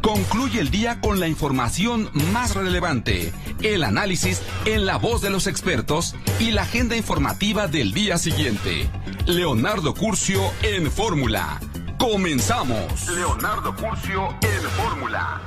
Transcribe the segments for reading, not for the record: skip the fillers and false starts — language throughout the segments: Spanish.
Concluye el día con la información más relevante, el análisis en la voz de los expertos y la agenda informativa del día siguiente. Leonardo Curcio en Fórmula. ¡Comenzamos! Leonardo Curcio en Fórmula.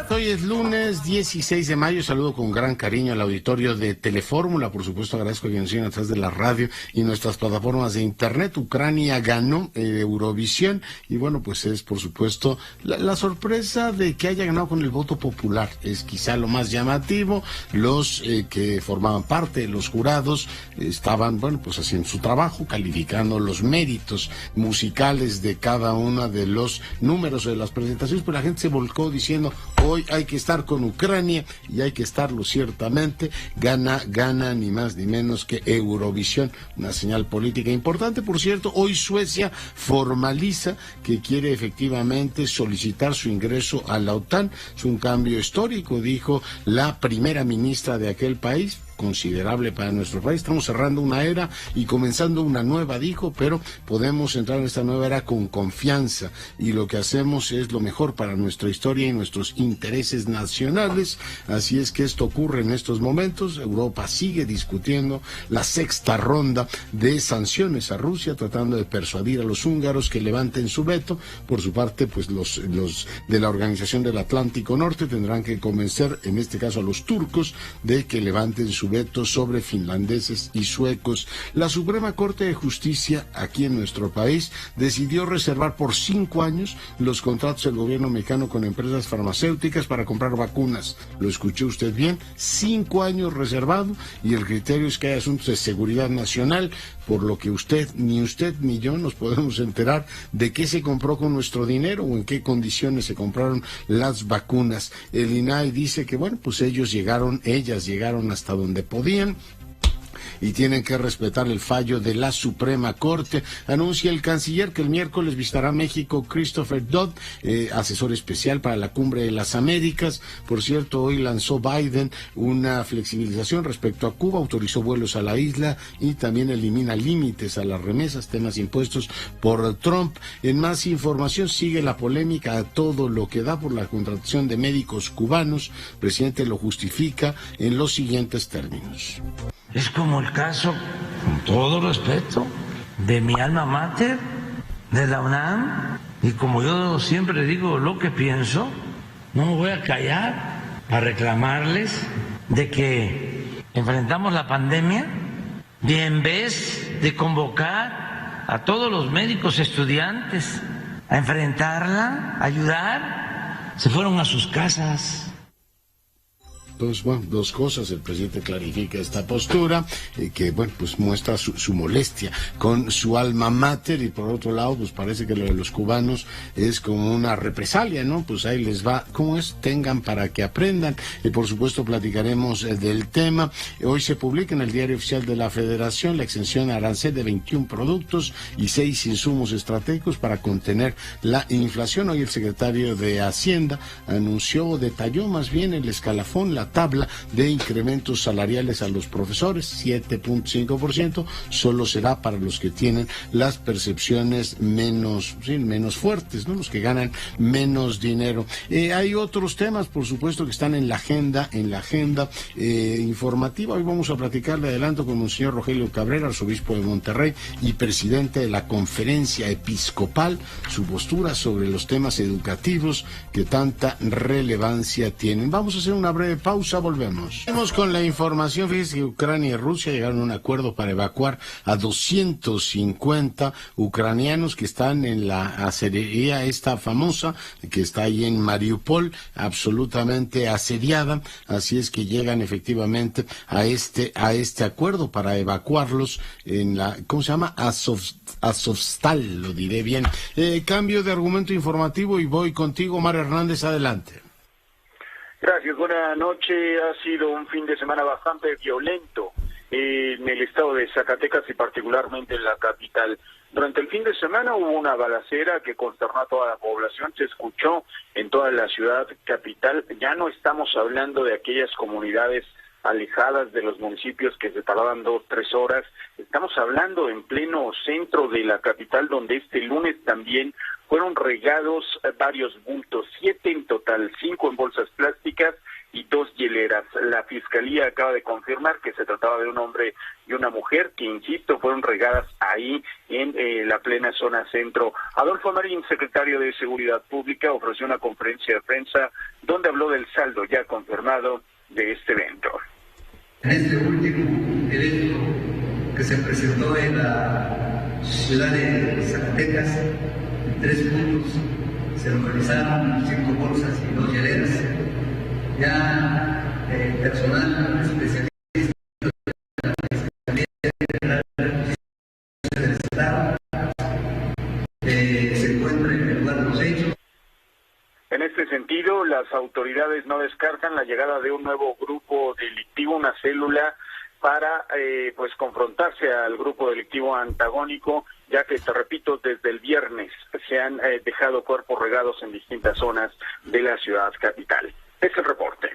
Hoy es lunes 16 de mayo, saludo con gran cariño al auditorio de Telefórmula, por supuesto agradezco que nos sigan a través de la radio y nuestras plataformas de internet. Ucrania ganó Eurovisión y bueno, pues es por supuesto la sorpresa de que haya ganado con el voto popular, es quizá lo más llamativo. Los que formaban parte de los jurados estaban, bueno, pues haciendo su trabajo, calificando los méritos musicales de cada uno de los números de las presentaciones, pero la gente se volcó diciendo: hoy hay que estar con Ucrania y hay que estarlo ciertamente. Gana ni más ni menos que Eurovisión, una señal política importante. Por cierto, hoy Suecia formaliza que quiere efectivamente solicitar su ingreso a la OTAN. Es un cambio histórico, dijo la primera ministra de aquel país. Considerable para nuestro país. Estamos cerrando una era y comenzando una nueva, dijo, pero podemos entrar en esta nueva era con confianza y lo que hacemos es lo mejor para nuestra historia y nuestros intereses nacionales. Así es que esto ocurre en estos momentos. Europa sigue discutiendo la sexta ronda de sanciones a Rusia, tratando de persuadir a los húngaros que levanten su veto. Por su parte, pues los de la Organización del Atlántico Norte tendrán que convencer, en este caso a los turcos, de que levanten su veto sobre finlandeses y suecos. La Suprema Corte de Justicia aquí en nuestro país decidió reservar por 5 años los contratos del gobierno mexicano con empresas farmacéuticas para comprar vacunas. Lo escuchó usted bien, 5 años reservado, y el criterio es que hay asuntos de seguridad nacional, por lo que ni usted ni yo nos podemos enterar de qué se compró con nuestro dinero o en qué condiciones se compraron las vacunas. El INAI dice que bueno, pues ellas llegaron hasta donde podían y tienen que respetar el fallo de la Suprema Corte. Anuncia el canciller que el miércoles visitará México Christopher Dodd, asesor especial para la Cumbre de las Américas. Por cierto, hoy lanzó Biden una flexibilización respecto a Cuba, autorizó vuelos a la isla y también elimina límites a las remesas, temas impuestos por Trump. En más información, sigue la polémica a todo lo que da por la contratación de médicos cubanos. El presidente lo justifica en los siguientes términos. Es como el caso, con todo respeto, de mi alma mater, de la UNAM, y como yo siempre digo lo que pienso, no me voy a callar a reclamarles de que enfrentamos la pandemia y en vez de convocar a todos los médicos estudiantes a enfrentarla, a ayudar, se fueron a sus casas. Entonces, bueno, dos cosas. El presidente clarifica esta postura, que, bueno, pues muestra su molestia con su alma mater, y por otro lado, pues parece que lo de los cubanos es como una represalia, ¿no? Pues ahí les va, ¿cómo es? Tengan para que aprendan. Y por supuesto platicaremos del tema. Hoy se publica en el Diario Oficial de la Federación la exención a arancel de 21 productos y 6 insumos estratégicos para contener la inflación. Hoy el secretario de Hacienda detalló más bien el escalafón, la tabla de incrementos salariales a los profesores, 7.5%, solo será para los que tienen las percepciones menos fuertes, ¿no? Los que ganan menos dinero. Hay otros temas, por supuesto, que están en la agenda informativa. Hoy vamos a platicar de adelanto con Monseñor Rogelio Cabrera, arzobispo de Monterrey y presidente de la Conferencia Episcopal, su postura sobre los temas educativos que tanta relevancia tienen. Vamos a hacer una breve pausa, volvemos. Vamos con la información. Fíjense que Ucrania y Rusia llegaron a un acuerdo para evacuar a 250 ucranianos que están en la acerería esta famosa, que está ahí en Mariupol, absolutamente asediada. Así es que llegan efectivamente a este acuerdo para evacuarlos en la, ¿cómo se llama? Azovstal, lo diré bien. Cambio de argumento informativo y voy contigo, Omar Hernández, adelante. Gracias, buena noche. Ha sido un fin de semana bastante violento en el estado de Zacatecas y particularmente en la capital. Durante el fin de semana hubo una balacera que consternó a toda la población, se escuchó en toda la ciudad capital. Ya no estamos hablando de aquellas comunidades alejadas de los municipios que se tardaban 2-3 horas. Estamos hablando en pleno centro de la capital, donde este lunes también fueron regados varios bultos, 7 en total, 5 en bolsas plásticas y 2 hieleras. La Fiscalía acaba de confirmar que se trataba de un hombre y una mujer que, insisto, fueron regadas ahí en la plena zona centro. Adolfo Marín, secretario de Seguridad Pública, ofreció una conferencia de prensa donde habló del saldo ya confirmado de este evento. En este último evento que se presentó en la ciudad de Zacatecas, en 3 puntos se localizaron 5 bolsas y 2 hieleras. Ya personal especialista de la Fiscalía del Estado se encuentra en el lugar de los hechos. En este sentido, las autoridades no descartan la llegada de un nuevo grupo delictivo, una célula para pues confrontarse al grupo delictivo antagónico, ya que, te repito, desde el viernes se han dejado cuerpos regados en distintas zonas de la ciudad capital. Es el reporte.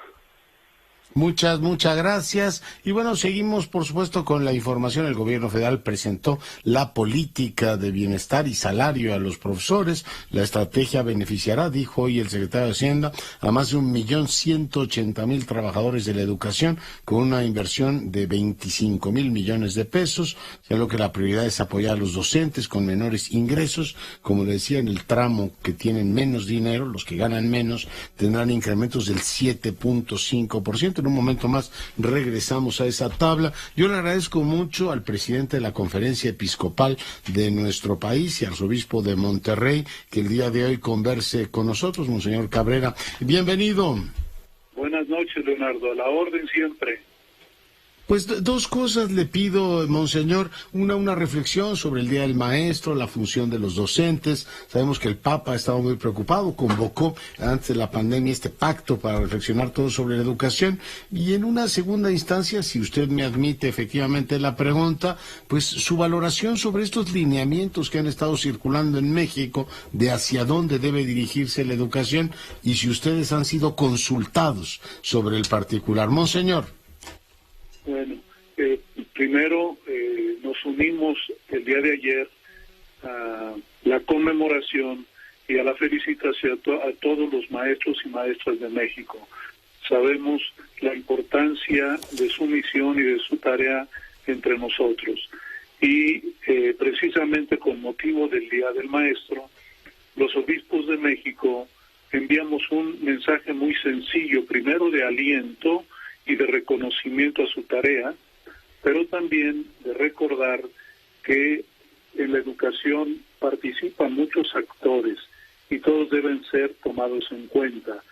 Muchas gracias. Y bueno, seguimos por supuesto con la información. El gobierno federal presentó la política de bienestar y salario a los profesores. La estrategia beneficiará, dijo hoy el secretario de Hacienda, a más de 1.180.000 trabajadores de la educación, con una inversión de 25.000 millones de pesos. Ya lo que la prioridad es apoyar a los docentes con menores ingresos. Como le decía, en el tramo que tienen menos dinero, los que ganan menos, tendrán incrementos del 7.5%. En un momento más regresamos a esa tabla. Yo le agradezco mucho al presidente de la Conferencia Episcopal de nuestro país y arzobispo de Monterrey que el día de hoy converse con nosotros, Monseñor Cabrera. Bienvenido. Buenas noches, Leonardo. A la orden siempre. Pues 2 cosas le pido, Monseñor. Una reflexión sobre el Día del Maestro, la función de los docentes. Sabemos que el Papa ha estado muy preocupado, convocó antes de la pandemia este pacto para reflexionar todo sobre la educación. Y en una segunda instancia, si usted me admite efectivamente la pregunta, pues su valoración sobre estos lineamientos que han estado circulando en México de hacia dónde debe dirigirse la educación y si ustedes han sido consultados sobre el particular. Monseñor. Bueno, primero nos unimos el día de ayer a la conmemoración y a la felicitación a todos los maestros y maestras de México. Sabemos la importancia de su misión y de su tarea entre nosotros. Y precisamente con motivo del Día del Maestro, los obispos de México enviamos un mensaje muy sencillo, primero de aliento y de reconocimiento a su tarea, pero también de recordar que en la educación participan muchos actores y todos deben ser tomados en cuenta.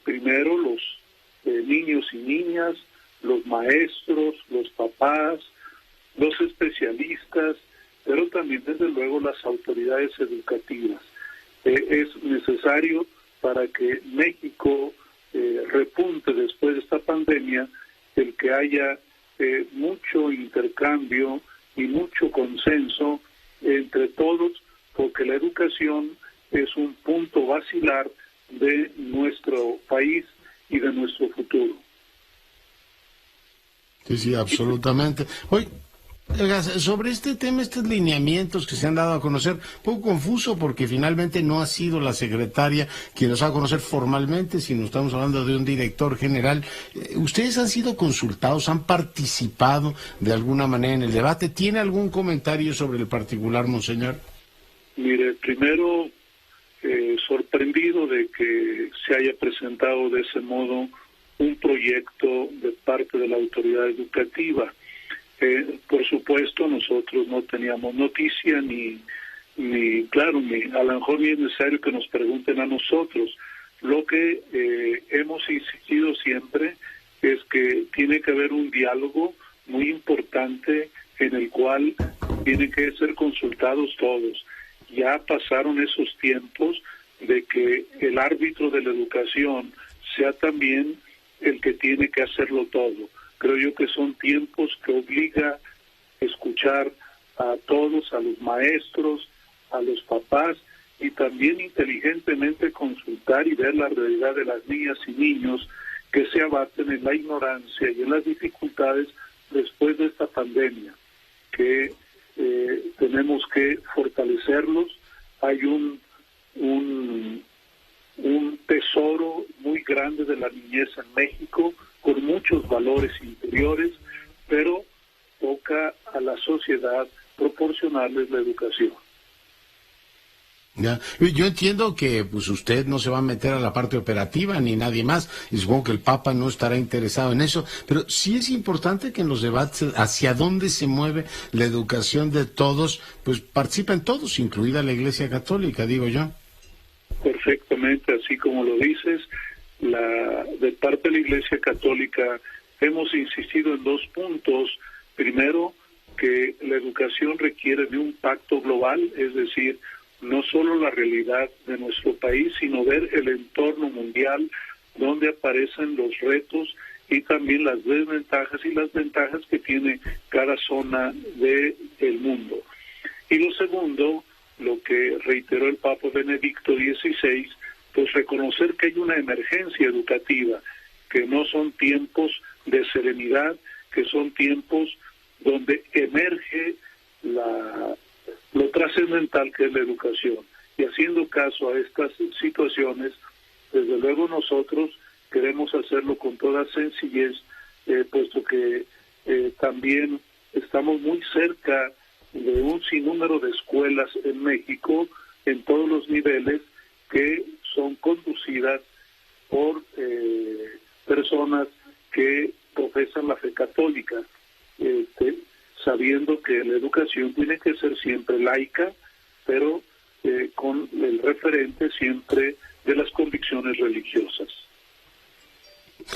Primero los niños y niñas, los maestros, los papás, los especialistas, pero también desde luego las autoridades educativas. Es necesario para que México repunte después de esta pandemia, el que haya mucho intercambio y mucho consenso entre todos, porque la educación es un punto basilar de nuestro país y de nuestro futuro. Sí, absolutamente. Hoy, sobre este tema, estos lineamientos que se han dado a conocer, poco confuso porque finalmente no ha sido la secretaria quien los ha a conocer formalmente, sino estamos hablando de un director general. ¿Ustedes han sido consultados, han participado de alguna manera en el debate? ¿Tiene algún comentario sobre el particular, Monseñor? Mire, primero, sorprendido de que se haya presentado de ese modo un proyecto de parte de la autoridad educativa. Por supuesto, nosotros no teníamos noticia a lo mejor ni es necesario que nos pregunten a nosotros. Lo que hemos insistido siempre es que tiene que haber un diálogo muy importante en el cual tienen que ser consultados todos. Ya pasaron esos tiempos de que el árbitro de la educación sea también el que tiene que hacerlo todo. Creo yo que son tiempos que obliga a escuchar a todos, a los maestros, a los papás, y también inteligentemente consultar y ver la realidad de las niñas y niños que se abaten en la ignorancia y en las dificultades después de esta pandemia, que tenemos que fortalecerlos, hay un tesoro muy grande de la niñez en México, con muchos valores interiores, pero toca a la sociedad proporcionarles la educación. Ya. Yo entiendo que pues usted no se va a meter a la parte operativa ni nadie más, y supongo que el Papa no estará interesado en eso, pero sí es importante que en los debates hacia dónde se mueve la educación de todos, pues participen todos, incluida la Iglesia Católica, digo yo. Perfectamente, así como lo dices, de parte de la Iglesia Católica hemos insistido en 2 puntos. Primero, que la educación requiere de un pacto global, es decir, no solo la realidad de nuestro país, sino ver el entorno mundial donde aparecen los retos y también las desventajas y las ventajas que tiene cada zona del mundo. Y lo segundo, lo que reiteró el Papa Benedicto XVI, pues reconocer que hay una emergencia educativa, que no son tiempos de serenidad, que son tiempos donde emerge lo trascendental que es la educación. Y haciendo caso a estas situaciones, desde luego nosotros queremos hacerlo con toda sencillez, puesto que también estamos muy cerca de un sinnúmero de escuelas en México, en todos los niveles, que son conducidas por personas que profesan la fe católica, sabiendo que la educación tiene que ser siempre laica, pero con el referente siempre de las convicciones religiosas.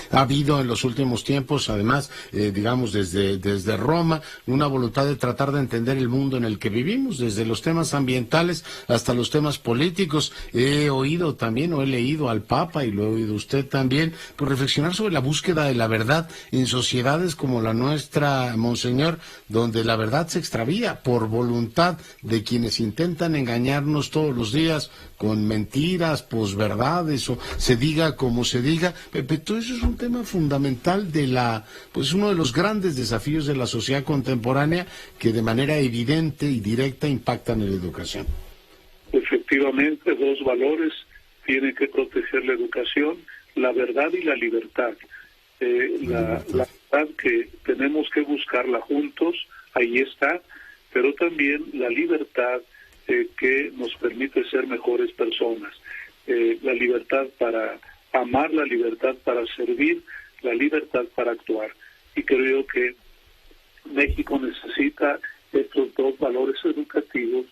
Ha habido en los últimos tiempos, además, digamos, desde Roma, una voluntad de tratar de entender el mundo en el que vivimos, desde los temas ambientales hasta los temas políticos. He oído también, o he leído al Papa, y lo he oído usted también, pues reflexionar sobre la búsqueda de la verdad en sociedades como la nuestra, Monseñor, donde la verdad se extravía por voluntad de quienes intentan engañarnos todos los días con mentiras, posverdades, o se diga como se diga. Pero todo eso es un tema fundamental pues uno de los grandes desafíos de la sociedad contemporánea, que de manera evidente y directa impactan en la educación. Efectivamente, 2 valores tienen que proteger la educación: la verdad y la libertad. La verdad que tenemos que buscarla juntos, ahí está, pero también la libertad que nos permite ser mejores personas. La libertad para amar, la libertad para servir, la libertad para actuar. Y creo que México necesita estos 2 valores educativos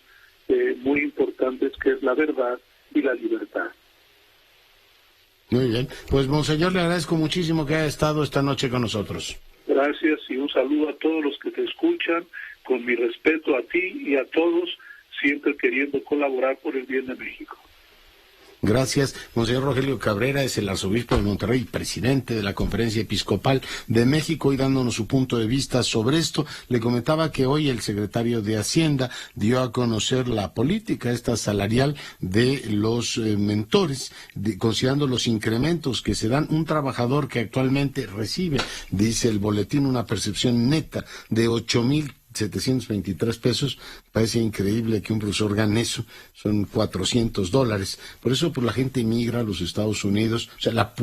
muy importantes, que es la verdad y la libertad. Muy bien, pues Monseñor, le agradezco muchísimo que haya estado esta noche con nosotros. Gracias, y un saludo a todos los que te escuchan, con mi respeto a ti y a todos, siempre queriendo colaborar por el bien de México. Gracias. Monseñor Rogelio Cabrera es el arzobispo de Monterrey y presidente de la Conferencia Episcopal de México, y dándonos su punto de vista sobre esto. Le comentaba que hoy el secretario de Hacienda dio a conocer la política esta salarial de los mentores, considerando los incrementos que se dan. Un trabajador que actualmente recibe, dice el boletín, una percepción neta de 8,723 pesos. Parece increíble que un profesor gane eso, son $400. Por eso pues la gente emigra a los Estados Unidos. O sea,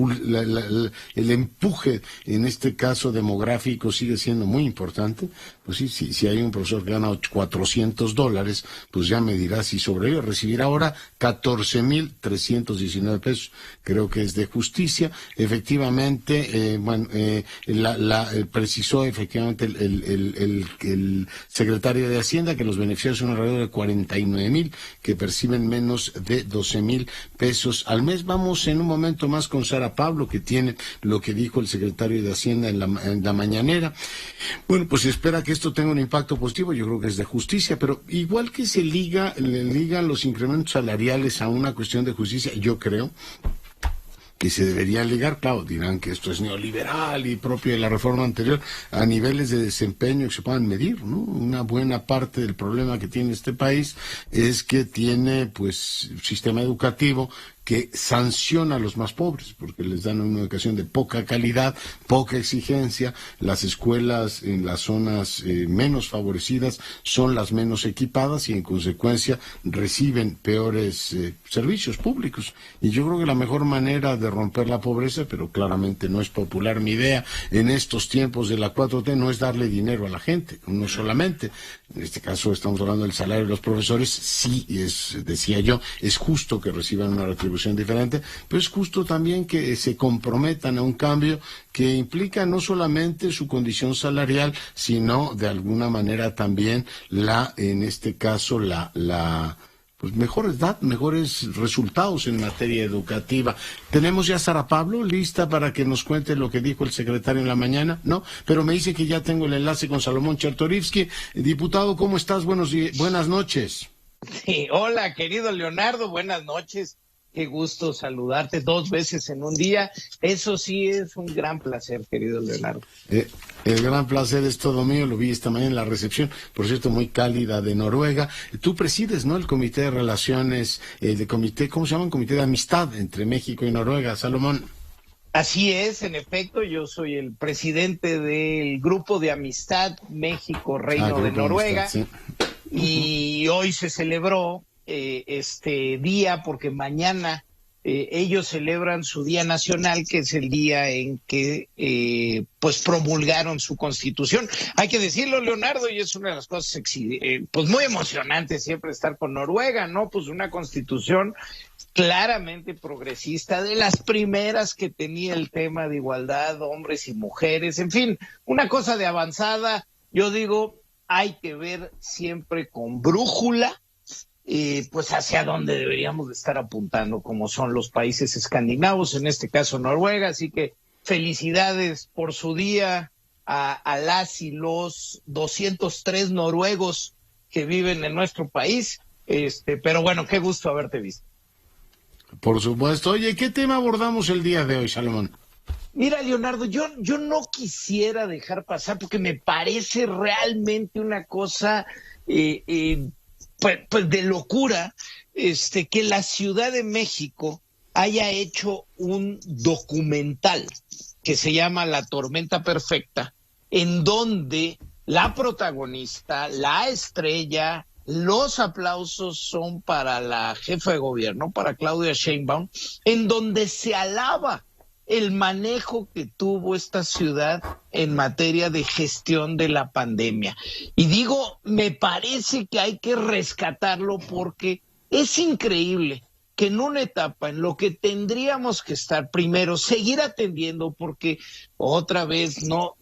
el empuje en este caso demográfico sigue siendo muy importante. Pues sí, si hay un profesor que gana $400, pues ya me dirá si sobrevive. Recibirá ahora 14,319 pesos. Creo que es de justicia. Efectivamente, precisó efectivamente el secretario de Hacienda que los beneficiarios son alrededor de 49,000 que perciben menos de 12,000 pesos al mes. Vamos en un momento más con Sara Pablo, que tiene lo que dijo el secretario de Hacienda en la mañanera. Bueno, pues espera que esto tenga un impacto positivo. Yo creo que es de justicia, pero igual que le ligan los incrementos salariales a una cuestión de justicia, yo creo que se debería ligar, claro, dirán que esto es neoliberal y propio de la reforma anterior, a niveles de desempeño que se puedan medir, ¿no? Una buena parte del problema que tiene este país es que tiene, pues, un sistema educativo que sanciona a los más pobres, porque les dan una educación de poca calidad, poca exigencia. Las escuelas en las zonas menos favorecidas son las menos equipadas y en consecuencia reciben peores servicios públicos. Y yo creo que la mejor manera de romper la pobreza, pero claramente no es popular mi idea en estos tiempos de la 4T, no es darle dinero a la gente, no solamente. En este caso estamos hablando del salario de los profesores, sí, decía yo, es justo que reciban una retribución diferente, pero es justo también que se comprometan a un cambio que implica no solamente su condición salarial, sino de alguna manera también en este caso, pues mejores resultados en materia educativa. Tenemos ya a Sara Pablo lista para que nos cuente lo que dijo el secretario en la mañana, ¿no? Pero me dice que ya tengo el enlace con Salomón Chertorivsky. Diputado, ¿cómo estás? Buenas noches. Sí, hola, querido Leonardo, buenas noches. Qué gusto saludarte 2 veces en un día. Eso sí es un gran placer, querido Leonardo. El gran placer es todo mío. Lo vi esta mañana en la recepción, por cierto, muy cálida, de Noruega. Tú presides, ¿no?, el Comité de Relaciones, ¿cómo se llama? Comité de Amistad entre México y Noruega, Salomón. Así es, en efecto, yo soy el presidente del Grupo de Amistad México-Reino de Noruega. Amistad, sí. Y hoy se celebró este día porque mañana ellos celebran su día nacional, que es el día en que pues promulgaron su constitución. Hay que decirlo, Leonardo, y es una de las cosas pues muy emocionantes siempre estar con Noruega, ¿no? Pues una constitución claramente progresista, de las primeras que tenía el tema de igualdad, hombres y mujeres, en fin, una cosa de avanzada. Yo digo, hay que ver siempre con brújula pues hacia dónde deberíamos de estar apuntando, como son los países escandinavos, en este caso Noruega. Así que felicidades por su día a las y los 203 noruegos que viven en nuestro país, pero bueno, qué gusto haberte visto. Por supuesto. Oye, ¿qué tema abordamos el día de hoy, Salomón? Mira, Leonardo, yo no quisiera dejar pasar, porque me parece realmente una cosa pues de locura, que la Ciudad de México haya hecho un documental que se llama La Tormenta Perfecta, en donde la protagonista, la estrella, los aplausos son para la jefa de gobierno, para Claudia Sheinbaum, en donde se alaba el manejo que tuvo esta ciudad en materia de gestión de la pandemia. Y digo, me parece que hay que rescatarlo, porque es increíble que en una etapa en lo que tendríamos que estar primero, seguir atendiendo, porque otra vez no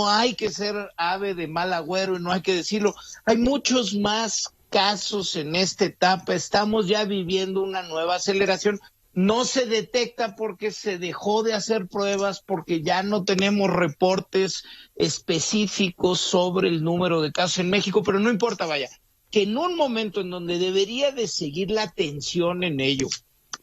hay que ser ave de mal agüero y no hay que decirlo, hay muchos más casos en esta etapa, estamos ya viviendo una nueva aceleración. No se detecta porque se dejó de hacer pruebas, porque ya no tenemos reportes específicos sobre el número de casos en México, pero no importa, vaya, que en un momento en donde debería de seguir la atención en ello,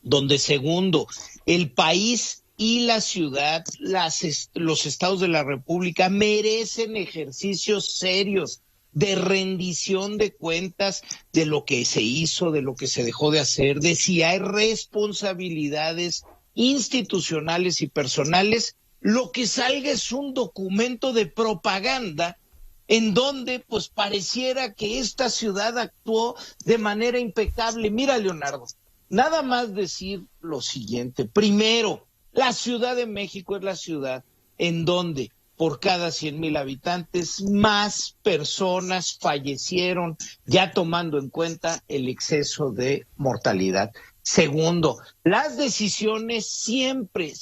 donde segundo, el país y la ciudad, los estados de la República merecen ejercicios serios de rendición de cuentas de lo que se hizo, de lo que se dejó de hacer, de si hay responsabilidades institucionales y personales. Lo que salga es un documento de propaganda en donde pues pareciera que esta ciudad actuó de manera impecable. Mira, Leonardo, nada más decir lo siguiente. Primero, la Ciudad de México es la ciudad en donde por cada 100,000 habitantes, más personas fallecieron, ya tomando en cuenta el exceso de mortalidad. Segundo, las decisiones siempre,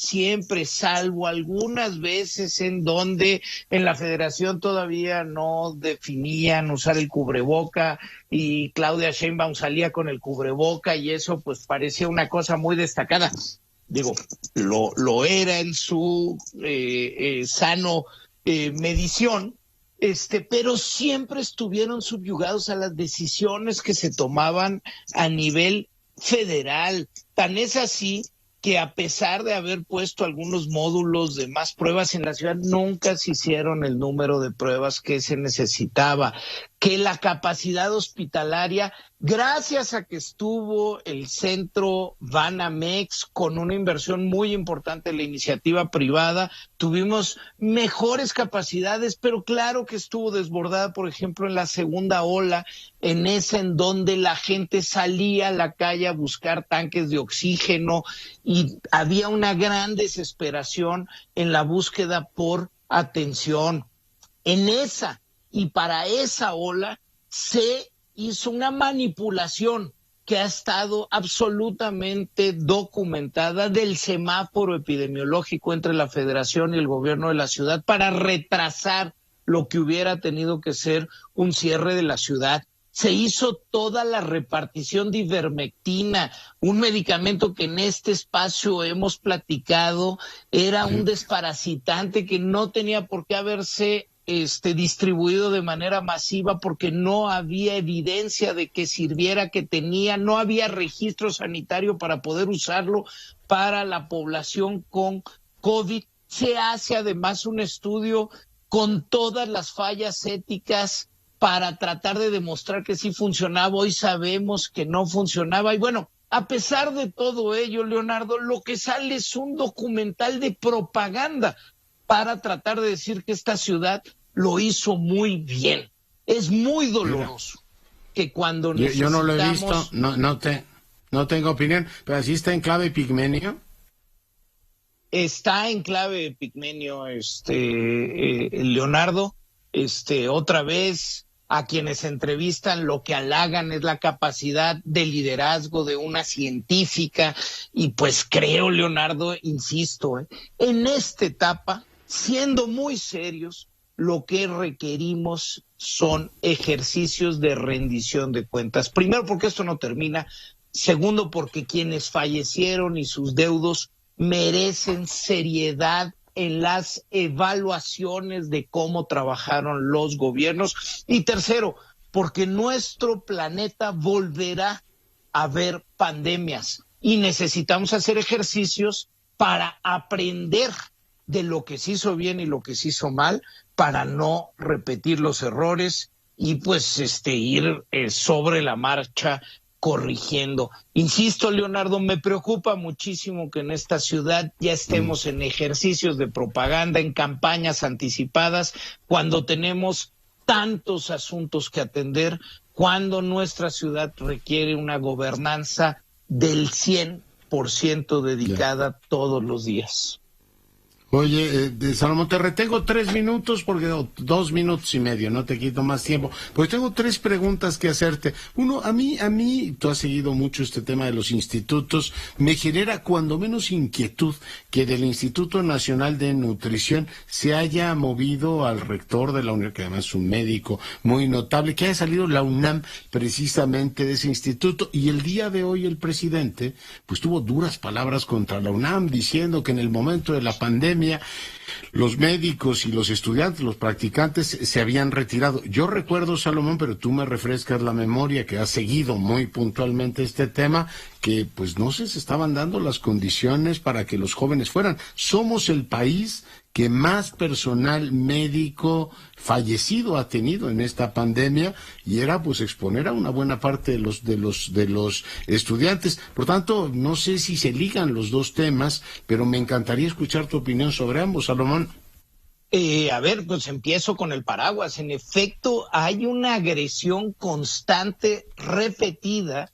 salvo algunas veces en donde en la Federación todavía no definían usar el cubreboca y Claudia Sheinbaum salía con el cubreboca y eso pues parecía una cosa muy destacada. Digo, lo era en su sano medición, pero siempre estuvieron subyugados a las decisiones que se tomaban a nivel federal. Tan es así que a pesar de haber puesto algunos módulos de más pruebas en la ciudad, nunca se hicieron el número de pruebas que se necesitaba. que la capacidad hospitalaria, gracias a que estuvo el centro Banamex con una inversión muy importante en la iniciativa privada, tuvimos mejores capacidades, pero claro que estuvo desbordada, por ejemplo, en la segunda ola, en donde la gente salía a la calle a buscar tanques de oxígeno y había una gran desesperación en la búsqueda por atención. En esa y para esa ola se hizo una manipulación que ha estado absolutamente documentada del semáforo epidemiológico entre la Federación y el gobierno de la ciudad para retrasar lo que hubiera tenido que ser un cierre de la ciudad. Se hizo toda la repartición de ivermectina, un medicamento que en este espacio hemos platicado, era un desparasitante que no tenía por qué haberse distribuido de manera masiva porque no había evidencia de que sirviera, no había registro sanitario para poder usarlo para la población con COVID. Se hace además un estudio con todas las fallas éticas para tratar de demostrar que sí funcionaba. Hoy sabemos que no funcionaba. Y bueno, a pesar de todo ello, Leonardo, lo que sale es un documental de propaganda para tratar de decir que esta ciudad lo hizo muy bien. Es muy doloroso que cuando necesitamos... Yo no lo he visto, no tengo opinión, pero así está en clave Pigmenio. Está en clave Pigmenio, Leonardo, otra vez a quienes entrevistan lo que halagan es la capacidad de liderazgo de una científica y pues creo, Leonardo, insisto, en esta etapa, siendo muy serios, lo que requerimos son ejercicios de rendición de cuentas. Primero, porque esto no termina. Segundo, porque quienes fallecieron y sus deudos merecen seriedad en las evaluaciones de cómo trabajaron los gobiernos. Y tercero, porque nuestro planeta volverá a haber pandemias y necesitamos hacer ejercicios para aprender de lo que se hizo bien y lo que se hizo mal, para no repetir los errores y pues ir sobre la marcha corrigiendo. Insisto, Leonardo, me preocupa muchísimo que en esta ciudad ya estemos en ejercicios de propaganda, en campañas anticipadas, cuando tenemos tantos asuntos que atender, cuando nuestra ciudad requiere una gobernanza del 100% dedicada todos los días. Oye, Salomón, te retengo 3 minutos porque 2 minutos y medio, no te quito más tiempo, porque tengo 3 preguntas que hacerte. Uno, a mí, tú has seguido mucho este tema de los institutos, me genera cuando menos inquietud que del Instituto Nacional de Nutrición se haya movido al rector de la UNAM, que además es un médico muy notable, que haya salido la UNAM precisamente de ese instituto, y el día de hoy el presidente pues tuvo duras palabras contra la UNAM, diciendo que en el momento de la pandemia los médicos y los estudiantes, los practicantes se habían retirado. Yo recuerdo, Salomón, pero tú me refrescas la memoria, que has seguido muy puntualmente este tema, que pues no se estaban dando las condiciones para que los jóvenes fueran. Somos el país que más personal médico fallecido ha tenido en esta pandemia, y era pues exponer a una buena parte de los estudiantes. Por tanto, no sé si se ligan los dos temas, pero me encantaría escuchar tu opinión sobre ambos, Salomón. A ver, pues empiezo con el paraguas. En efecto, hay una agresión constante, repetida,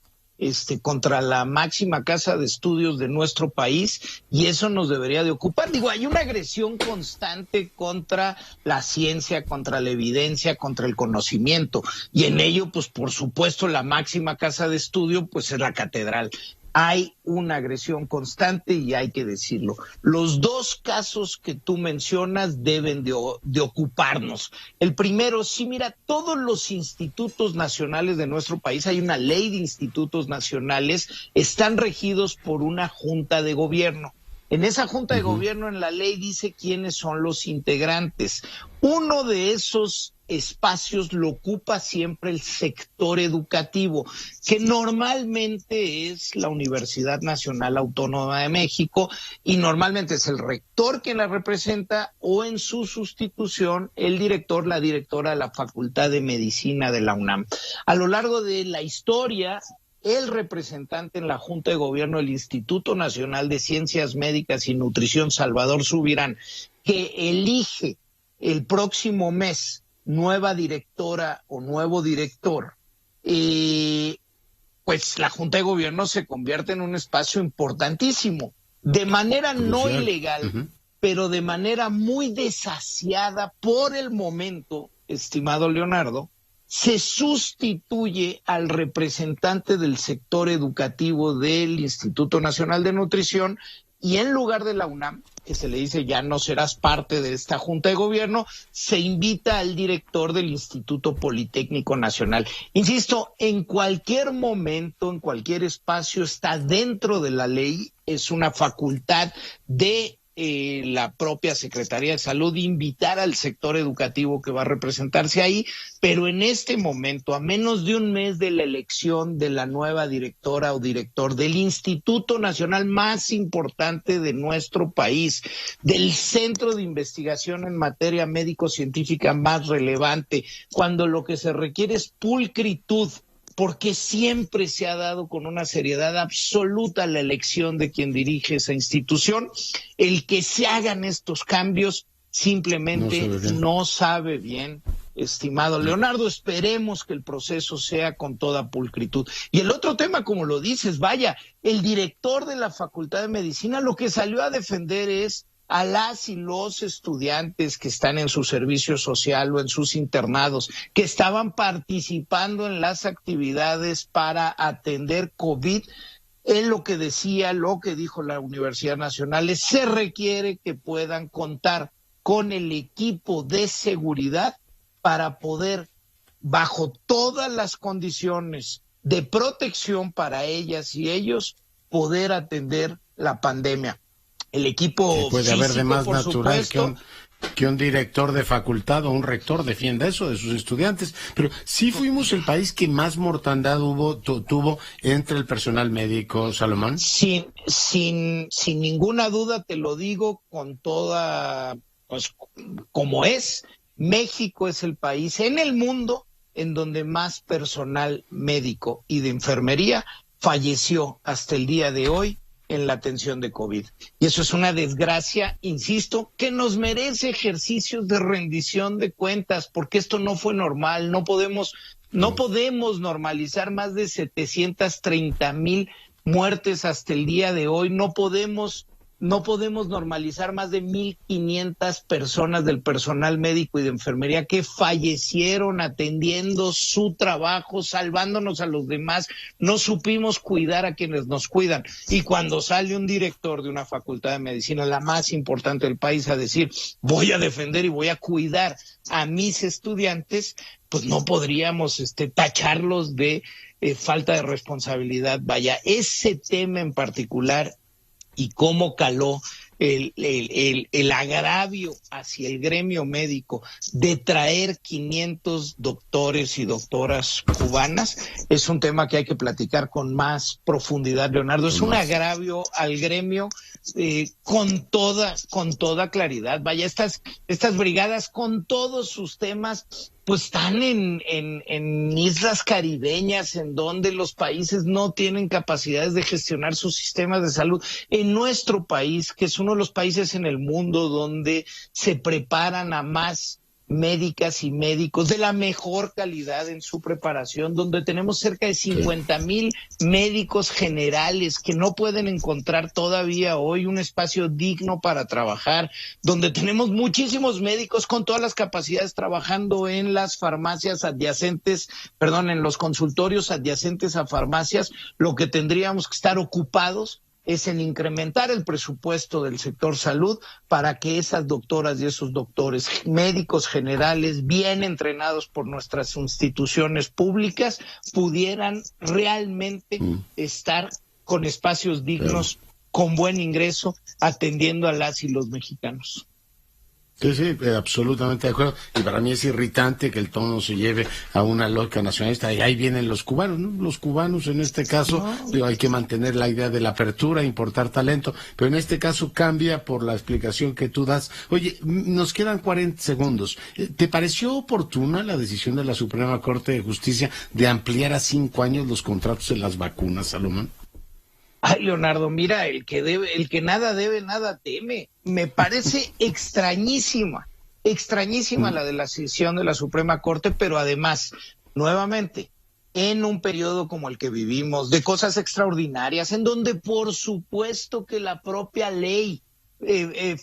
contra la máxima casa de estudios de nuestro país, y eso nos debería de ocupar. Digo, hay una agresión constante contra la ciencia, contra la evidencia, contra el conocimiento, y en ello, pues por supuesto, la máxima casa de estudio, pues es la catedral. Hay una agresión constante y hay que decirlo. Los dos casos que tú mencionas deben de ocuparnos. El primero, sí, mira, todos los institutos nacionales de nuestro país, hay una ley de institutos nacionales, están regidos por una junta de gobierno. En esa junta de gobierno, en la ley dice quiénes son los integrantes. Uno de esos espacios lo ocupa siempre el sector educativo, que normalmente es la Universidad Nacional Autónoma de México, y normalmente es el rector quien la representa, o en su sustitución el director, la directora de la Facultad de Medicina de la UNAM. A lo largo de la historia, el representante en la Junta de Gobierno del Instituto Nacional de Ciencias Médicas y Nutrición, Salvador Subirán, que elige el próximo mes nueva directora o nuevo director, pues la Junta de Gobierno se convierte en un espacio importantísimo, de manera no ilegal, pero de manera muy desasiada por el momento, estimado Leonardo. Se sustituye al representante del sector educativo del Instituto Nacional de Nutrición, y en lugar de la UNAM, que se le dice ya no serás parte de esta Junta de Gobierno, se invita al director del Instituto Politécnico Nacional. Insisto, en cualquier momento, en cualquier espacio, está dentro de la ley, es una facultad de la propia Secretaría de Salud invitar al sector educativo que va a representarse ahí, pero en este momento, a menos de un mes de la elección de la nueva directora o director del Instituto Nacional más importante de nuestro país, del centro de investigación en materia médico-científica más relevante, cuando lo que se requiere es pulcritud, porque siempre se ha dado con una seriedad absoluta la elección de quien dirige esa institución, el que se hagan estos cambios simplemente no sabe bien, estimado Leonardo. Esperemos que el proceso sea con toda pulcritud. Y el otro tema, como lo dices, vaya, el director de la Facultad de Medicina lo que salió a defender es a las y los estudiantes que están en su servicio social o en sus internados, que estaban participando en las actividades para atender COVID. Él lo que decía, lo que dijo la Universidad Nacional es: se requiere que puedan contar con el equipo de seguridad para poder, bajo todas las condiciones de protección para ellas y ellos, poder atender la pandemia. El equipo puede físico, haber de más por natural supuesto, que un director de facultad o un rector defienda eso de sus estudiantes. Pero sí fuimos el país que más mortandad tuvo entre el personal médico, Salomón. Sin ninguna duda, te lo digo con toda, pues como es, México es el país en el mundo en donde más personal médico y de enfermería falleció hasta el día de hoy en la atención de COVID. Y eso es una desgracia, insisto, que nos merece ejercicios de rendición de cuentas, porque esto no fue normal. No podemos normalizar más de 730,000 muertes hasta el día de hoy. No podemos normalizar más de 1,500 personas del personal médico y de enfermería que fallecieron atendiendo su trabajo, salvándonos a los demás. No supimos cuidar a quienes nos cuidan. Y cuando sale un director de una facultad de medicina, la más importante del país, a decir: voy a defender y voy a cuidar a mis estudiantes, pues no podríamos tacharlos de falta de responsabilidad. Vaya, ese tema en particular y cómo caló el agravio hacia el gremio médico de traer 500 doctores y doctoras cubanas, es un tema que hay que platicar con más profundidad, Leonardo. Es un agravio al gremio con toda claridad. Vaya, estas brigadas con todos sus temas pues están en islas caribeñas, en donde los países no tienen capacidades de gestionar sus sistemas de salud. En nuestro país, que es uno de los países en el mundo donde se preparan a más médicas y médicos de la mejor calidad en su preparación, donde tenemos cerca de 50,000 médicos generales que no pueden encontrar todavía hoy un espacio digno para trabajar, donde tenemos muchísimos médicos con todas las capacidades trabajando en las farmacias adyacentes, en los consultorios adyacentes a farmacias. Lo que tendríamos que estar ocupados es en incrementar el presupuesto del sector salud para que esas doctoras y esos doctores, médicos generales bien entrenados por nuestras instituciones públicas, pudieran realmente estar con espacios dignos, con buen ingreso, atendiendo a las y los mexicanos. Sí, sí, absolutamente de acuerdo. Y para mí es irritante que el tono se lleve a una lógica nacionalista. Y ahí vienen los cubanos, ¿no? Los cubanos en este caso, digo, hay que mantener la idea de la apertura, importar talento, pero en este caso cambia por la explicación que tú das. Oye, nos quedan 40 segundos. ¿Te pareció oportuna la decisión de la Suprema Corte de Justicia de ampliar a 5 años los contratos de las vacunas, Salomón? Ay, Leonardo, mira, el que nada debe, nada teme. Me parece extrañísima la de la decisión de la Suprema Corte, pero además, nuevamente, en un periodo como el que vivimos, de cosas extraordinarias, en donde por supuesto que la propia ley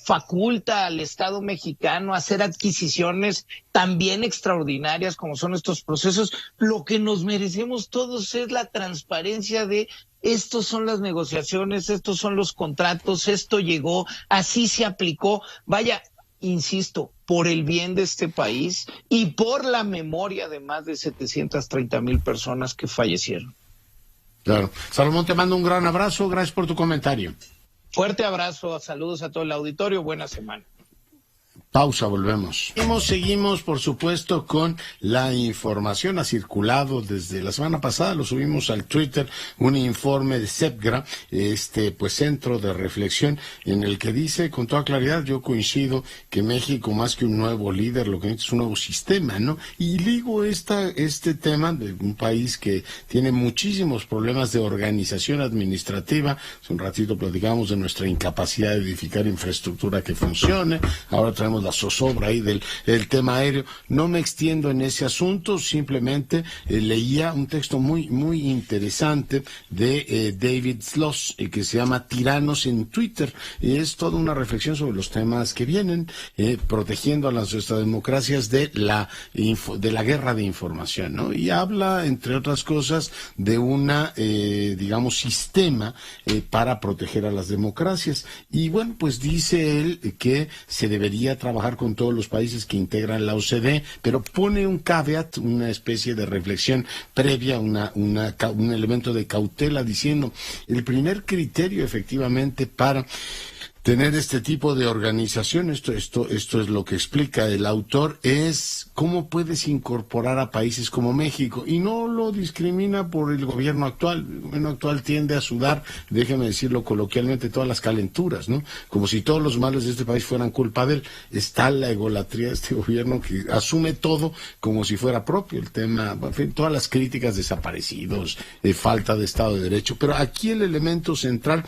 faculta al Estado mexicano a hacer adquisiciones también extraordinarias como son estos procesos, lo que nos merecemos todos es la transparencia de estos son las negociaciones, estos son los contratos, esto llegó, así se aplicó. Vaya, insisto, por el bien de este país y por la memoria de más de 730,000 personas que fallecieron. Claro. Salomón, te mando un gran abrazo, gracias por tu comentario. Fuerte abrazo, saludos a todo el auditorio, buena semana. Pausa, volvemos. Seguimos, por supuesto, con la información. Ha circulado desde la semana pasada, lo subimos al Twitter, un informe de CEPGRA, pues centro de reflexión, en el que dice con toda claridad, yo coincido que México, más que un nuevo líder, lo que necesita es un nuevo sistema, ¿no? Y ligo este tema de un país que tiene muchísimos problemas de organización administrativa. Hace un ratito platicábamos de nuestra incapacidad de edificar infraestructura que funcione. Ahora traemos la zozobra ahí del tema aéreo. No me extiendo en ese asunto, simplemente leía un texto muy interesante de David Sloss, que se llama Tiranos en Twitter, y es toda una reflexión sobre los temas que vienen, protegiendo a nuestras democracias de la guerra de información, ¿no? Y habla, entre otras cosas, de una, sistema para proteger a las democracias. Y bueno, pues dice él que se debería trabajar con todos los países que integran la OCDE, pero pone un caveat, una especie de reflexión previa, un elemento de cautela, diciendo el primer criterio efectivamente para tener este tipo de organización, esto es lo que explica el autor, es cómo puedes incorporar a países como México, y no lo discrimina por el gobierno actual. El gobierno actual tiende a sudar, déjeme decirlo coloquialmente, todas las calenturas, ¿no? Como si todos los males de este país fueran culpa de él. Está la egolatría de este gobierno que asume todo como si fuera propio, el tema, en fin, todas las críticas, desaparecidos, falta de Estado de Derecho, pero aquí el elemento central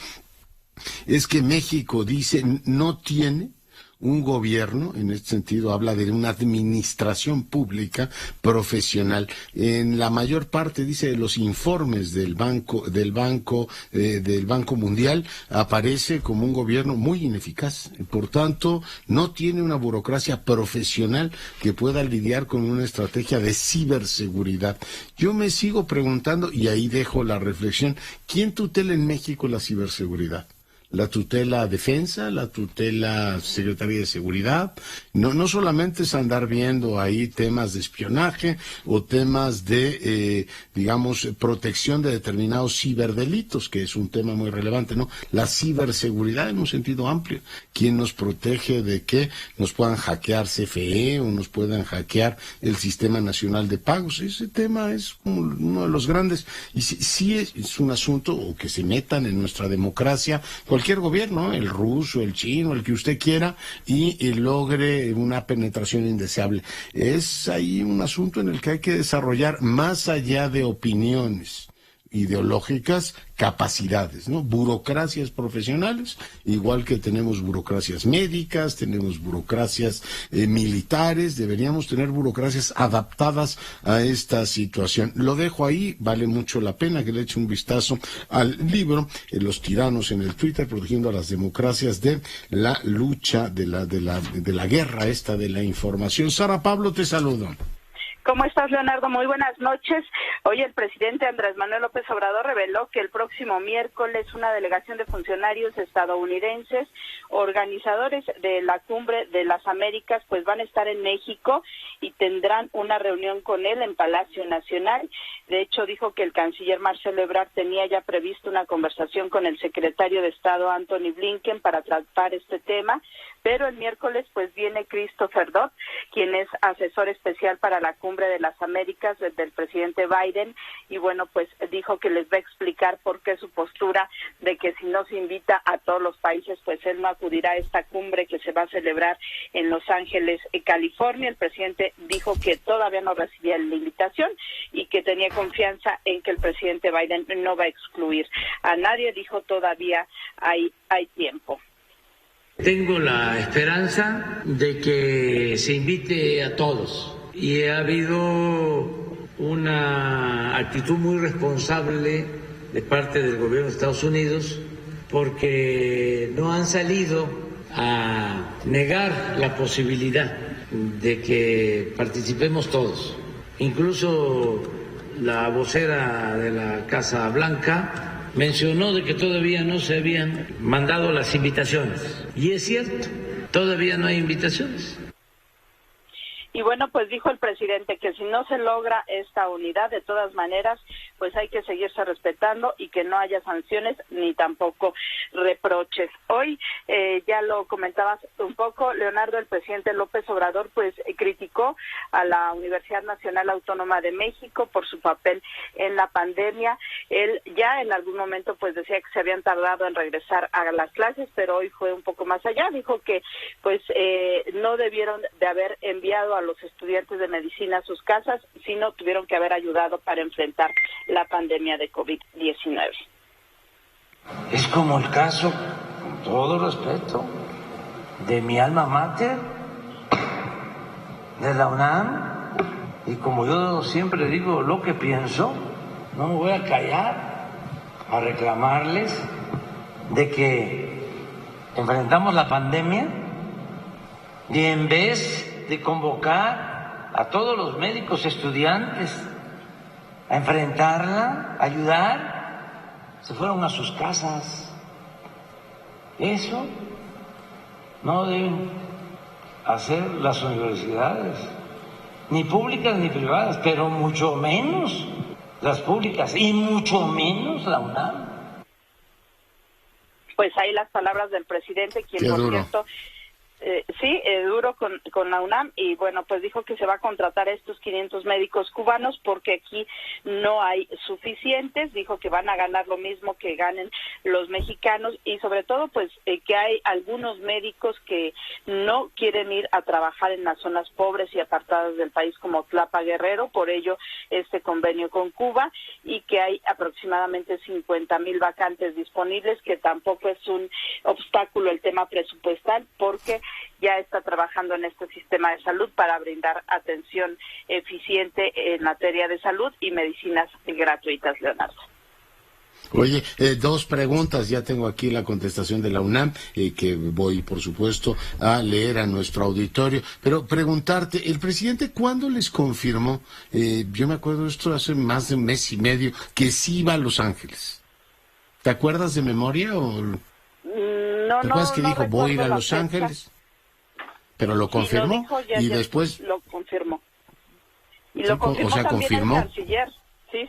es que México, dice, no tiene un gobierno, en este sentido habla de una administración pública profesional. En la mayor parte, dice, de los informes del Banco Mundial, aparece como un gobierno muy ineficaz. Por tanto, no tiene una burocracia profesional que pueda lidiar con una estrategia de ciberseguridad. Yo me sigo preguntando, y ahí dejo la reflexión, ¿quién tutela en México la ciberseguridad? La tutela Defensa, la tutela Secretaría de Seguridad. No solamente es andar viendo ahí temas de espionaje o temas de, protección de determinados ciberdelitos, que es un tema muy relevante, ¿no? La ciberseguridad en un sentido amplio. ¿Quién nos protege de que nos puedan hackear CFE o nos puedan hackear el Sistema Nacional de Pagos? Ese tema es como uno de los grandes. Y sí es un asunto, o que se metan en nuestra democracia, cualquier gobierno, el ruso, el chino, el que usted quiera, y logre una penetración indeseable. Es ahí un asunto en el que hay que desarrollar, más allá de opiniones ideológicas, capacidades, ¿no? Burocracias profesionales, igual que tenemos burocracias médicas, tenemos burocracias militares, deberíamos tener burocracias adaptadas a esta situación. Lo dejo ahí, vale mucho la pena que le eche un vistazo al libro, Los tiranos en el Twitter, protegiendo a las democracias de la lucha, de la guerra esta de la información. Sara Pablo, te saludo. ¿Cómo estás, Leonardo? Muy buenas noches. Hoy el presidente Andrés Manuel López Obrador reveló que el próximo miércoles una delegación de funcionarios estadounidenses, organizadores de la Cumbre de las Américas, pues van a estar en México y tendrán una reunión con él en Palacio Nacional. De hecho, dijo que el canciller Marcelo Ebrard tenía ya previsto una conversación con el secretario de Estado Antony Blinken para tratar este tema, pero el miércoles pues viene Christopher Dodd, quien es asesor especial para la Cumbre de las Américas del presidente Biden, y bueno, pues dijo que les va a explicar por qué su postura de que si no se invita a todos los países, pues él no acudirá a esta cumbre que se va a celebrar en Los Ángeles, California. El presidente dijo que todavía no recibía la invitación y que tenía confianza en que el presidente Biden no va a excluir a nadie. Dijo todavía hay tiempo. Tengo la esperanza de que se invite a todos y ha habido una actitud muy responsable de parte del gobierno de Estados Unidos porque no han salido a negar la posibilidad de que participemos todos. Incluso la vocera de la Casa Blanca mencionó de que todavía no se habían mandado las invitaciones. Y es cierto, todavía no hay invitaciones. Y bueno, pues dijo el presidente que si no se logra esta unidad, de todas maneras, pues hay que seguirse respetando y que no haya sanciones ni tampoco reproches. Hoy, ya lo comentabas un poco, Leonardo, el presidente López Obrador, pues criticó a la Universidad Nacional Autónoma de México por su papel en la pandemia. Él ya en algún momento pues decía que se habían tardado en regresar a las clases, pero hoy fue un poco más allá. Dijo que pues no debieron de haber enviado a los estudiantes de medicina a sus casas, sino tuvieron que haber ayudado para enfrentar la pandemia de COVID-19. Es como el caso, con todo respeto, de mi alma mater, de la UNAM, y como yo siempre digo lo que pienso, no me voy a callar a reclamarles de que enfrentamos la pandemia y en vez de convocar a todos los médicos estudiantes a enfrentarla, a ayudar, se fueron a sus casas. Eso no deben hacer las universidades, ni públicas ni privadas, pero mucho menos las públicas y mucho menos la UNAM. Pues ahí las palabras del presidente, quien por cierto... duro con la UNAM, y bueno, pues dijo que se va a contratar a estos 500 médicos cubanos porque aquí no hay suficientes. Dijo que van a ganar lo mismo que ganen los mexicanos y sobre todo pues que hay algunos médicos que no quieren ir a trabajar en las zonas pobres y apartadas del país como Tlapa, Guerrero, por ello este convenio con Cuba, y que hay aproximadamente 50,000 vacantes disponibles, que tampoco es un obstáculo el tema presupuestal porque ya está trabajando en este sistema de salud para brindar atención eficiente en materia de salud y medicinas gratuitas, Leonardo. Oye, dos preguntas, ya tengo aquí la contestación de la UNAM, que voy, por supuesto, a leer a nuestro auditorio, pero preguntarte, ¿el presidente cuándo les confirmó, yo me acuerdo esto hace más de un mes y medio, que sí iba a Los Ángeles? ¿Te acuerdas de memoria o...? No, ¿te acuerdas que dijo, voy a ir a Los fecha. Ángeles? Pero lo confirmó, sí, lo dijo, y después... Lo confirmó. Y Sí, lo confirmó, o sea, también confirmó. el canciller. Sí.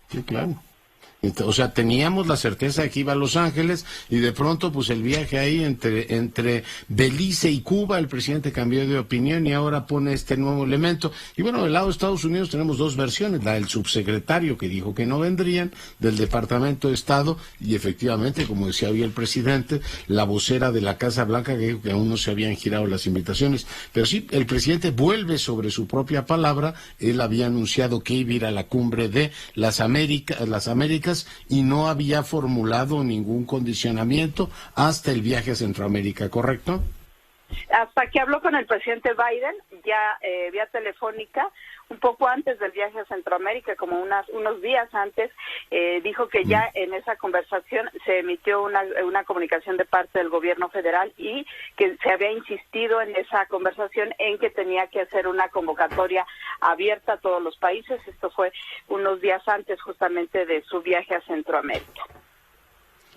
Sí, claro. O sea, teníamos la certeza de que iba a Los Ángeles y de pronto, pues el viaje ahí entre Belice y Cuba, el presidente cambió de opinión y ahora pone este nuevo elemento. Y bueno, del lado de Estados Unidos tenemos dos versiones, la del subsecretario que dijo que no vendrían, del Departamento de Estado, y efectivamente, como decía hoy el presidente, la vocera de la Casa Blanca que dijo que aún no se habían girado las invitaciones. Pero sí, el presidente vuelve sobre su propia palabra. Él había anunciado que iba a ir a la cumbre de las Américas y no había formulado ningún condicionamiento hasta el viaje a Centroamérica, ¿correcto? hasta que habló con el presidente Biden, ya vía telefónica, un poco antes del viaje a Centroamérica, como unos días antes, dijo que ya en esa conversación se emitió una comunicación de parte del gobierno federal y que se había insistido en esa conversación en que tenía que hacer una convocatoria abierta a todos los países. Esto fue unos días antes justamente de su viaje a Centroamérica.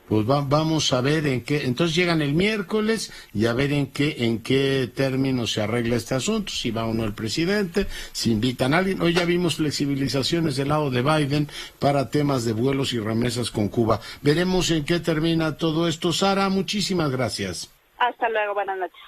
Pues vamos a ver en qué, entonces llegan el miércoles y a ver en qué términos se arregla este asunto, si va o no el presidente, si invitan a alguien. Hoy ya vimos flexibilizaciones del lado de Biden para temas de vuelos y remesas con Cuba. Veremos en qué termina todo esto. Sara, muchísimas gracias. Hasta luego, buenas noches.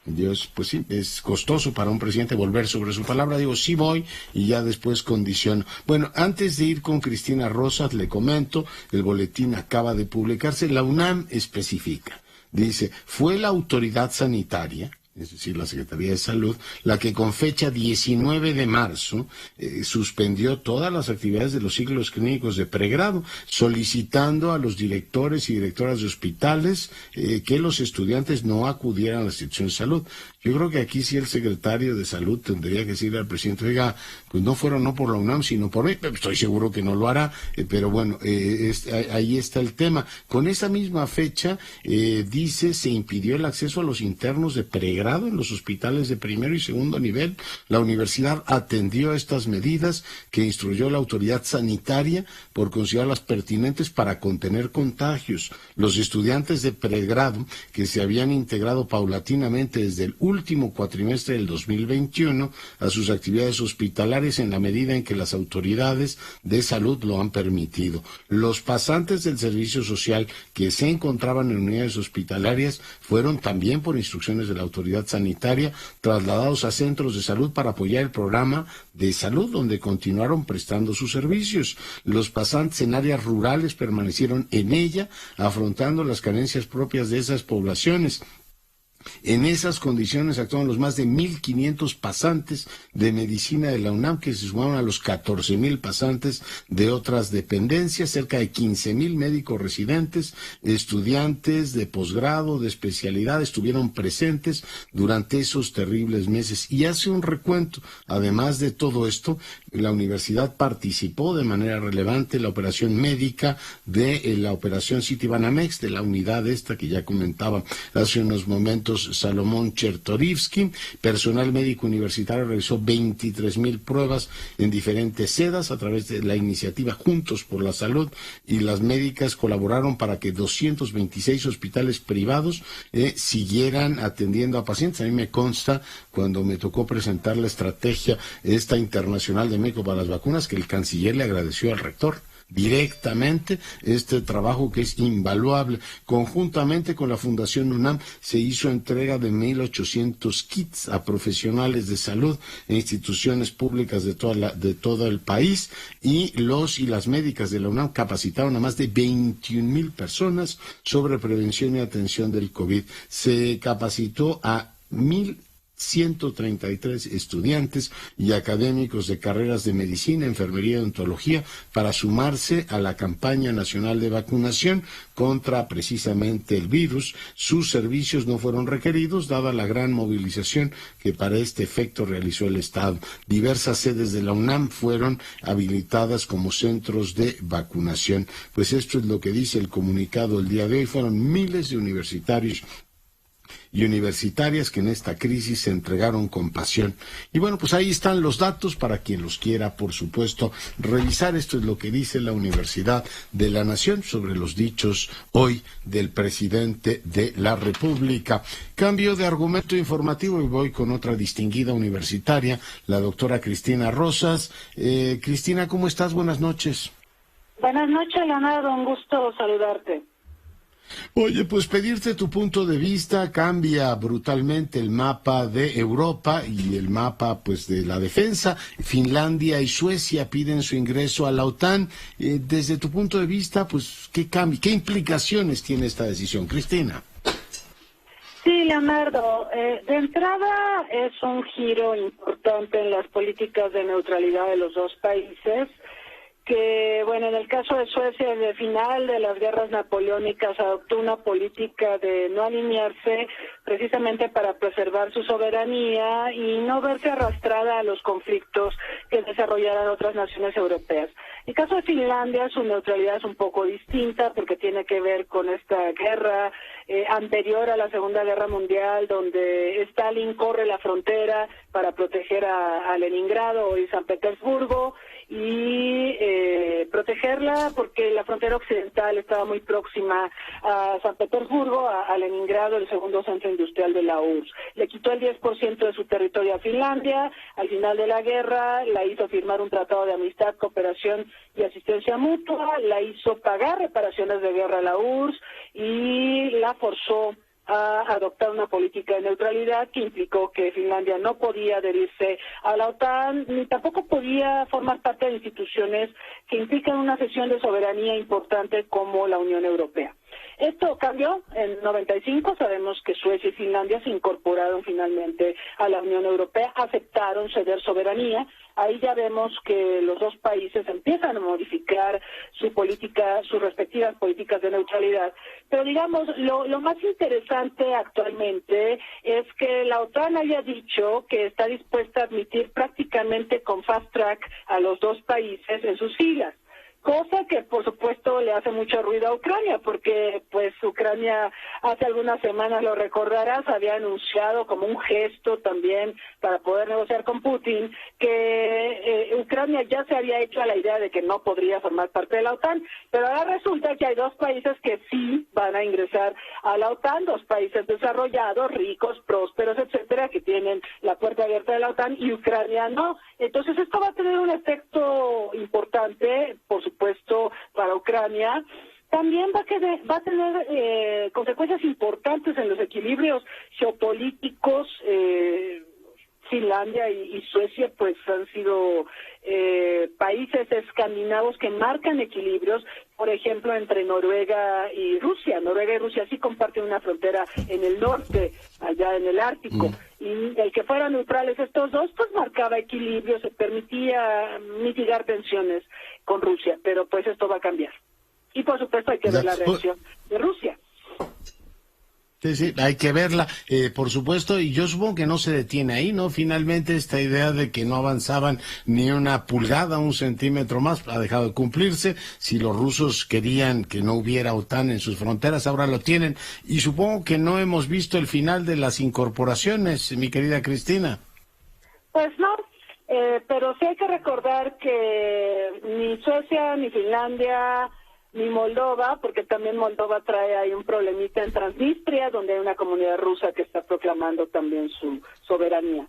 Dios, pues sí, es costoso para un presidente volver sobre su palabra. Digo, sí voy y ya después condiciono. Bueno, antes de ir con Cristina Rosas, le comento, el boletín acaba de publicarse, la UNAM especifica. Dice, fue la autoridad sanitaria, es decir, la Secretaría de Salud, la que con fecha 19 de marzo suspendió todas las actividades de los ciclos clínicos de pregrado, solicitando a los directores y directoras de hospitales que los estudiantes no acudieran a la institución de salud. Yo creo que aquí sí el secretario de Salud tendría que decirle al presidente, oiga, pues no fueron no por la UNAM, sino por mí. Estoy seguro que no lo hará, pero bueno, ahí está el tema. Con esa misma fecha, dice, se impidió el acceso a los internos de pregrado en los hospitales de primero y segundo nivel. La universidad atendió estas medidas que instruyó la autoridad sanitaria por considerarlas pertinentes para contener contagios. Los estudiantes de pregrado que se habían integrado paulatinamente desde el último cuatrimestre del 2021 a sus actividades hospitalarias en la medida en que las autoridades de salud lo han permitido. Los pasantes del servicio social que se encontraban en unidades hospitalarias fueron también por instrucciones de la autoridad sanitaria trasladados a centros de salud para apoyar el programa de salud donde continuaron prestando sus servicios. Los pasantes en áreas rurales permanecieron en ella afrontando las carencias propias de esas poblaciones. En esas condiciones actuaron los más de 1.500 pasantes de medicina de la UNAM, que se sumaron a los 14.000 pasantes de otras dependencias, cerca de 15.000 médicos residentes, estudiantes de posgrado, de especialidad, estuvieron presentes durante esos terribles meses. Y hace un recuento, además de todo esto, la universidad participó de manera relevante en la operación médica de la operación Citibanamex, de la unidad esta que ya comentaba hace unos momentos Salomón Chertorivsky. Personal médico universitario realizó 23.000 pruebas en diferentes sedas a través de la iniciativa Juntos por la Salud, y las médicas colaboraron para que 226 hospitales privados siguieran atendiendo a pacientes. A mí me consta, cuando me tocó presentar la estrategia esta internacional de México para las vacunas, que el canciller le agradeció al rector directamente este trabajo que es invaluable. Conjuntamente con la Fundación UNAM se hizo entrega de 1.800 kits a profesionales de salud e instituciones públicas de todo el país, y los y las médicas de la UNAM capacitaron a más de 21.000 personas sobre prevención y atención del COVID. Se capacitó a 1.133 estudiantes y académicos de carreras de medicina, enfermería y odontología para sumarse a la campaña nacional de vacunación contra precisamente el virus. Sus servicios no fueron requeridos, dada la gran movilización que para este efecto realizó el Estado. Diversas sedes de la UNAM fueron habilitadas como centros de vacunación. Pues esto es lo que dice el comunicado el día de hoy. Fueron miles de universitarios y universitarias que en esta crisis se entregaron con pasión. Y bueno, pues ahí están los datos para quien los quiera, por supuesto, revisar. Esto es lo que dice la Universidad de la Nación sobre los dichos hoy del presidente de la República. Cambio de argumento informativo y voy con otra distinguida universitaria, la doctora Cristina Rosas. Cristina, ¿cómo estás? Buenas noches. Buenas noches, Leonardo, un gusto saludarte. Oye, pues pedirte tu punto de vista. Cambia brutalmente el mapa de Europa y el mapa pues de la defensa. Finlandia y Suecia piden su ingreso a la OTAN. Desde tu punto de vista, pues ¿qué cambia? ¿Qué implicaciones tiene esta decisión, Cristina? Sí, Leonardo, de entrada es un giro importante en las políticas de neutralidad de los dos países, que, bueno, en el caso de Suecia, en el final de las guerras napoleónicas, adoptó una política de no alinearse precisamente para preservar su soberanía y no verse arrastrada a los conflictos que desarrollaran otras naciones europeas. En el caso de Finlandia, su neutralidad es un poco distinta porque tiene que ver con esta guerra anterior a la Segunda Guerra Mundial, donde Stalin corre la frontera para proteger a Leningrado y San Petersburgo, y protegerla porque la frontera occidental estaba muy próxima a San Petersburgo, a Leningrado, el segundo centro industrial de la URSS. Le quitó el 10% de su territorio a Finlandia. Al final de la guerra la hizo firmar un tratado de amistad, cooperación y asistencia mutua, la hizo pagar reparaciones de guerra a la URSS y la forzó a adoptar una política de neutralidad que implicó que Finlandia no podía adherirse a la OTAN ni tampoco podía formar parte de instituciones que implican una cesión de soberanía importante como la Unión Europea. Esto cambió en 95, sabemos que Suecia y Finlandia se incorporaron finalmente a la Unión Europea, aceptaron ceder soberanía. Ahí ya vemos que los dos países empiezan a modificar su política, sus respectivas políticas de neutralidad. Pero digamos, lo más interesante actualmente es que la OTAN haya dicho que está dispuesta a admitir prácticamente con fast track a los dos países en sus filas. Cosa que, por supuesto, le hace mucho ruido a Ucrania, porque pues Ucrania hace algunas semanas, lo recordarás, había anunciado como un gesto también para poder negociar con Putin, que Ucrania ya se había hecho a la idea de que no podría formar parte de la OTAN, pero ahora resulta que hay dos países que sí van a ingresar a la OTAN, dos países desarrollados, ricos, prósperos, etcétera, que tienen la puerta abierta de la OTAN, y Ucrania no. Entonces esto va a tener un efecto importante, por supuesto, para Ucrania. También va a tener consecuencias importantes en los equilibrios geopolíticos. Finlandia y Suecia pues han sido países escandinavos que marcan equilibrios, por ejemplo, entre Noruega y Rusia. Noruega y Rusia sí comparten una frontera en el norte, allá en el Ártico, y el que fueran neutrales estos dos pues marcaba equilibrios, se permitía mitigar tensiones con Rusia, pero pues esto va a cambiar. Y por supuesto hay que ver la reacción de Rusia. Sí, hay que verla, por supuesto, y yo supongo que no se detiene ahí, ¿no? Finalmente esta idea de que no avanzaban ni una pulgada, un centímetro más, ha dejado de cumplirse. Si los rusos querían que no hubiera OTAN en sus fronteras, ahora lo tienen, y supongo que no hemos visto el final de las incorporaciones, mi querida Cristina. Pues no, pero sí hay que recordar que ni Suecia, ni Finlandia, ni Moldova, porque también Moldova trae ahí un problemita en Transnistria, donde hay una comunidad rusa que está proclamando también su soberanía.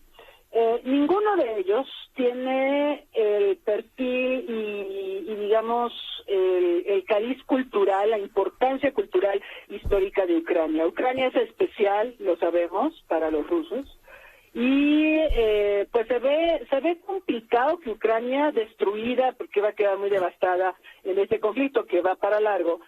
Ninguno de ellos tiene el perfil y digamos, el cariz cultural, la importancia cultural histórica de Ucrania. Ucrania es especial, lo sabemos, para los rusos. Y pues se ve complicado que Ucrania, destruida, porque va a quedar muy devastada en este conflicto que va para largo,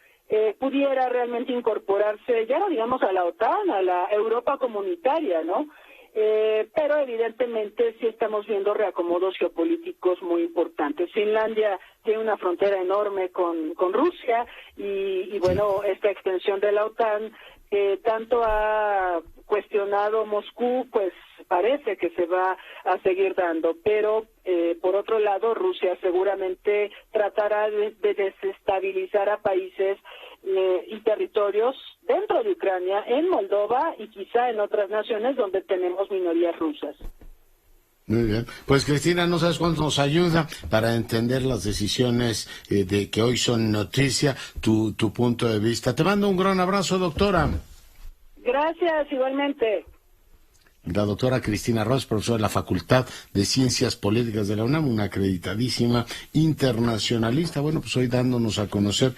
pudiera realmente incorporarse, ya no digamos a la OTAN, a la Europa comunitaria, ¿no? Pero evidentemente sí estamos viendo reacomodos geopolíticos muy importantes. Finlandia tiene una frontera enorme con Rusia y bueno, esta extensión de la OTAN tanto ha cuestionado Moscú, pues parece que se va a seguir dando, pero por otro lado Rusia seguramente tratará de desestabilizar a países y territorios dentro de Ucrania, en Moldova y quizá en otras naciones donde tenemos minorías rusas. Muy bien. Pues Cristina, no sabes cuánto nos ayuda para entender las decisiones de que hoy son noticia, tu punto de vista. Te mando un gran abrazo, doctora. Gracias, igualmente. La doctora Cristina Ross, profesora de la Facultad de Ciencias Políticas de la UNAM, una acreditadísima internacionalista. Bueno, pues hoy dándonos a conocer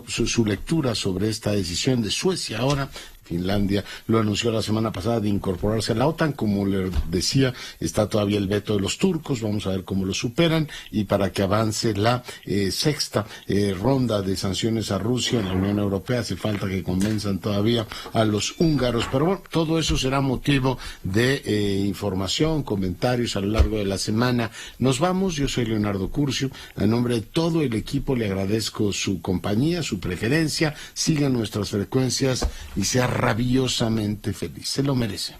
su lectura sobre esta decisión de Suecia ahora Finlandia lo anunció la semana pasada de incorporarse a la OTAN. Como le decía, está todavía el veto de los turcos, vamos a ver cómo lo superan, y para que avance la sexta ronda de sanciones a Rusia en la Unión Europea hace falta que convenzan todavía a los húngaros, pero bueno, todo eso será motivo de información, comentarios a lo largo de la semana. Nos vamos, yo soy Leonardo Curcio, en nombre de todo el equipo le agradezco su compañía, su preferencia, sigan nuestras frecuencias y sea rabiosamente feliz, se lo merece.